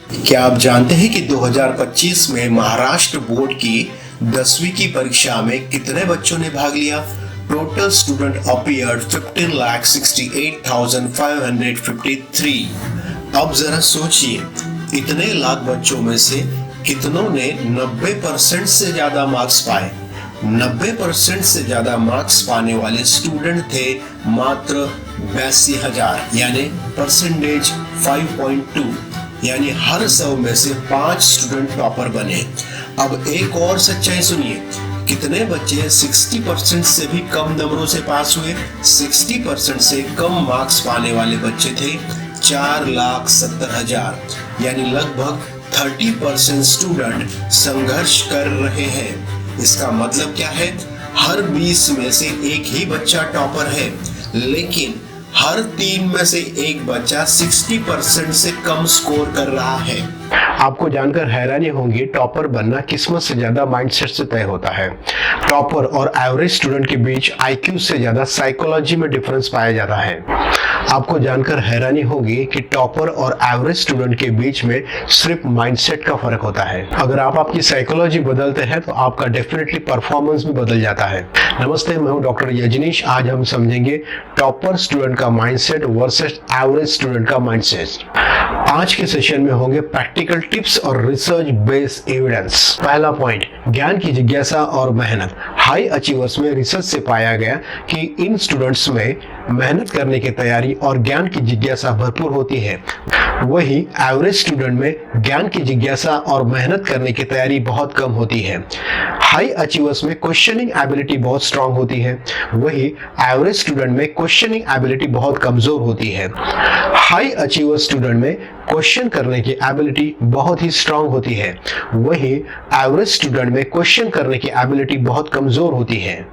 क्या आप जानते हैं कि 2025 में महाराष्ट्र बोर्ड की 10वीं की परीक्षा में कितने बच्चों ने भाग लिया? Total student appeared 15,68,553। अब जरा सोचिए, इतने लाख बच्चों में से कितनों ने 90% से ज्यादा मार्क्स पाए? 90% से ज्यादा मार्क्स पाने वाले स्टूडेंट थे मात्र 82,000, यानी परसेंटेज 5.2, यानी हर 100 में से 5 स्टूडेंट टॉपर बने। अब एक और सच्चाई सुनिए, कितने बच्चे 60% से भी कम नंबरों से पास हुए? 60% से कम मार्क्स पाने वाले बच्चे थे 4,70,000, यानी लगभग 30% स्टूडेंट संघर्ष कर रहे हैं। इसका मतलब क्या है? हर 20 में से एक ही बच्चा टॉपर है, लेकिन हर 3 में से एक बच्चा 60% से कम स्कोर कर रहा है। आपको जानकर हैरानी होगी, टॉपर बनना किस्मत से ज्यादा माइंडसेट से तय होता है। टॉपर और एवरेज स्टूडेंट के बीच आईक्यू से ज्यादा साइकोलॉजी में डिफरेंस पाया जाता है। आपको जानकर हैरानी होगी कि टॉपर और एवरेज स्टूडेंट के बीच में सिर्फ माइंडसेट का फर्क होता है। अगर आप आपकी साइकोलॉजी बदलते हैं तो आपका डेफिनेटली परफॉर्मेंस भी बदल जाता है। नमस्ते, मैं हूं डॉक्टर यजनीश। आज हम समझेंगे टॉपर स्टूडेंट का माइंडसेट वर्सेस एवरेज स्टूडेंट का माइंडसेट। आज के सेशन में होंगे प्रैक्टिकल टिप्स और रिसर्च बेस्ड एविडेंस। पहला पॉइंट, ज्ञान की जिज्ञासा और मेहनत। हाई अचीवर्स में रिसर्च से पाया गया कि इन स्टूडेंट्स में मेहनत करने की तैयारी और ज्ञान की जिज्ञासा भरपूर होती है। वही एवरेज स्टूडेंट में ज्ञान की जिज्ञासा और मेहनत करने की तैयारी बहुत कम होती है। हाई अचीवर्स में क्वेश्चनिंग एबिलिटी बहुत स्ट्रांग होती है, वही एवरेज स्टूडेंट में क्वेश्चनिंग एबिलिटी बहुत कमजोर होती है। हाई अचीवर स्टूडेंट में क्वेश्चन करने की एबिलिटी बहुत ही स्ट्रांग होती है, वही एवरेज स्टूडेंट में क्वेश्चन करने की एबिलिटी बहुत कमजोर होती है।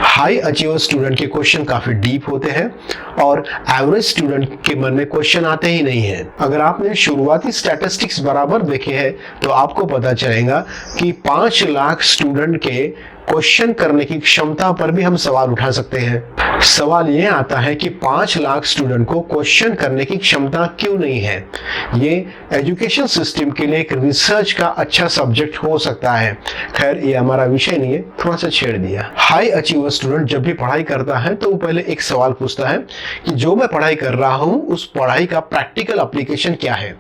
हाई अचीवर स्टूडेंट के क्वेश्चन काफी डीप होते हैं और एवरेज स्टूडेंट के मन में क्वेश्चन आते ही नहीं है। अगर आपने शुरुआती स्टैटिस्टिक्स बराबर देखे हैं तो आपको पता चलेगा कि 5 लाख स्टूडेंट के क्वेश्चन करने की क्षमता पर भी हम सवाल उठा सकते हैं। सवाल यह आता है कि 5 लाख स्टूडेंट को क्वेश्चन करने की क्षमता क्यों नहीं है? ये एजुकेशन सिस्टम के लिए एक रिसर्च का अच्छा सब्जेक्ट हो सकता है। खैर, ये हमारा विषय नहीं है, थोड़ा सा छेड़ दिया। हाई अचीवर स्टूडेंट जब भी पढ़ाई करता है तो वो पहले एक सवाल पूछता है कि जो मैं पढ़ाई कर रहा हूं उस पढ़ाई का प्रैक्टिकल एप्लीकेशन क्या है।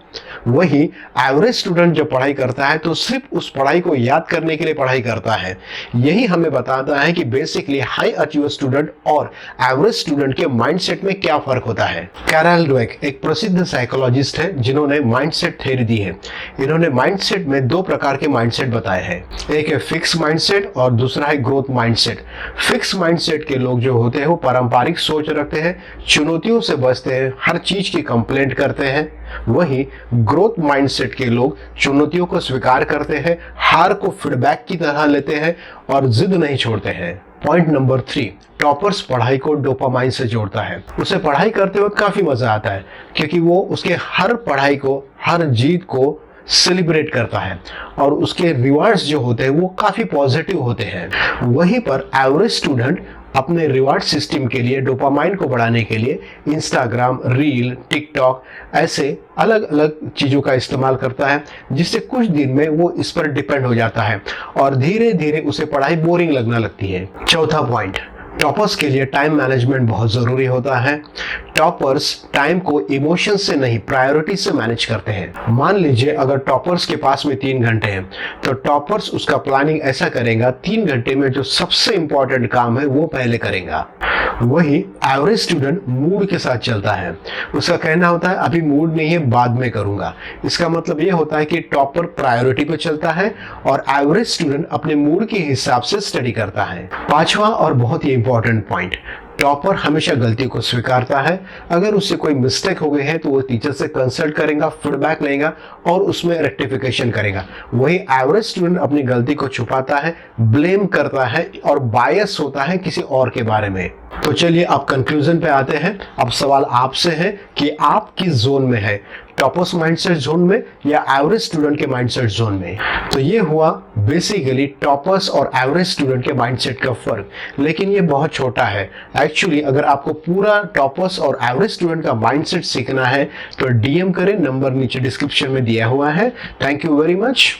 वही एवरेज स्टूडेंट जब पढ़ाई करता है तो सिर्फ उस पढ़ाई को याद करने के लिए पढ़ाई करता है। यही हमें बताता है कि बेसिकली हाई अचीवर स्टूडेंट और एवरेज स्टूडेंट के माइंडसेट में क्या फर्क होता है। कैरल ड्वेक एक प्रसिद्ध साइकोलॉजिस्ट है जिन्होंने माइंडसेट थ्योरी दी है। इन्होंने माइंडसेट में 2 प्रकार के माइंडसेट बताए हैं, एक है फिक्स माइंडसेट और दूसरा है ग्रोथ माइंडसेट। फिक्स माइंडसेट के लोग जो होते हैं वो पारंपरिक सोच रखते हैं, चुनौतियों से बचते हैं, हर चीज की कंप्लेंट करते हैं। वही ग्रोथ माइंडसेट के लोग चुनौतियों को स्वीकार करते हैं, हार को फीडबैक की तरह लेते हैं और जिद नहीं छोड़ते हैं। पॉइंट नंबर 3, टॉपर्स पढ़ाई को डोपामाइन से जोड़ता है। उसे पढ़ाई करते वक्त काफी मजा आता है क्योंकि वो उसके हर पढ़ाई को, हर जीत को सेलिब्रेट करता है और उसके रिवार्ड्स जो होते हैं वो काफी पॉजिटिव होते हैं। वहीं पर एवरेज स्टूडेंट अपने रिवार्ड सिस्टम के लिए, डोपामाइन को बढ़ाने के लिए इंस्टाग्राम, रील, टिकटॉक ऐसे अलग अलग चीज़ों का इस्तेमाल करता है, जिससे कुछ दिन में वो इस पर डिपेंड हो जाता है और धीरे धीरे उसे पढ़ाई बोरिंग लगने लगती है। चौथा पॉइंट, टॉपर्स के लिए टाइम मैनेजमेंट बहुत ज़रूरी होता है। टॉपर्स टाइम को इमोशन से नहीं, प्रायोरिटी से मैनेज करते हैं। मान लीजिए अगर टॉपर्स के पास में 3 घंटे हैं तो टॉपर्स उसका प्लानिंग ऐसा करेगा, 3 घंटे में जो सबसे इंपॉर्टेंट काम है वो पहले करेगा। वही एवरेज स्टूडेंट मूड के साथ चलता है, उसका कहना होता है अभी मूड नहीं है, बाद में करूंगा। इसका मतलब ये होता है कि टॉपर प्रायोरिटी पे चलता है और एवरेज स्टूडेंट अपने मूड के हिसाब से स्टडी करता है। 5वां और बहुत ही इंपॉर्टेंट पॉइंट, टॉपर हमेशा गलती को स्वीकारता है। अगर उससे कोई मिस्टेक हो गई है तो वो टीचर से कंसल्ट करेगा, फीडबैक लेगा और उसमें रेक्टिफिकेशन करेगा। वही एवरेज स्टूडेंट अपनी गलती को छुपाता है, ब्लेम करता है और बायस होता है किसी और के बारे में। तो चलिए अब कंक्लूजन पे आते हैं। अब सवाल आपसे है कि आप किस जोन में है, टॉपर्स माइंडसेट जोन में या एवरेज स्टूडेंट के माइंडसेट जोन में। तो ये हुआ बेसिकली टॉपर्स और एवरेज स्टूडेंट के माइंडसेट का फर्क, लेकिन ये बहुत छोटा है। एक्चुअली अगर आपको पूरा टॉपर्स और एवरेज स्टूडेंट का माइंडसेट सीखना है तो डीएम करें, नंबर नीचे डिस्क्रिप्शन में दिया हुआ है। Thank you very much.